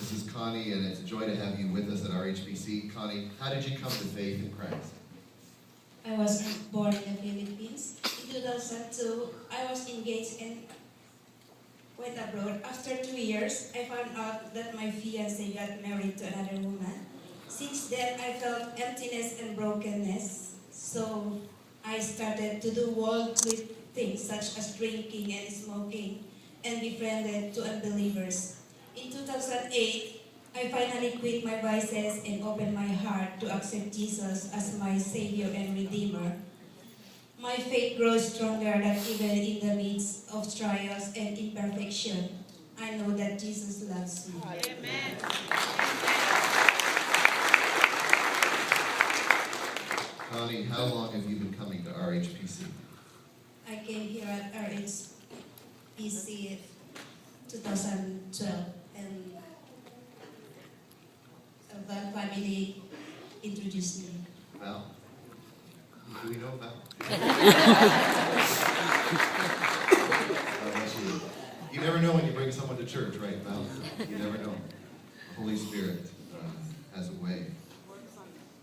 This is Connie, and it's a joy to have you with us at RHBC. Connie, how did you come to faith in Christ? I was born in the Philippines. In 2002, I was engaged and went abroad. After 2 years, I found out that my fiancé got married to another woman. Since then, I felt emptiness and brokenness. So I started to do worldly things such as drinking and smoking and befriended to unbelievers. In 2008, I finally quit my vices and opened my heart to accept Jesus as my Savior and Redeemer. My faith grows stronger than even in the midst of trials and imperfection. I know that Jesus loves me. Amen. Connie, how long have you been coming to RHBC? I came here at RHBC 2012 and the family introduced me. Val? Do we know Val? You never know when you bring someone to church, right, Val? You never know. The Holy Spirit has a way.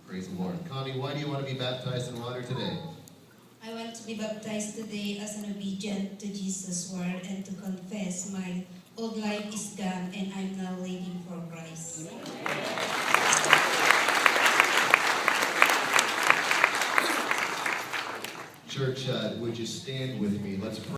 Praise the Lord. Connie, why do you want to be baptized in water today? I want to be baptized today as an obedient to Jesus' word and to confess my old life is gone and I'm now living for Christ. Church, would you stand with me? Let's pray.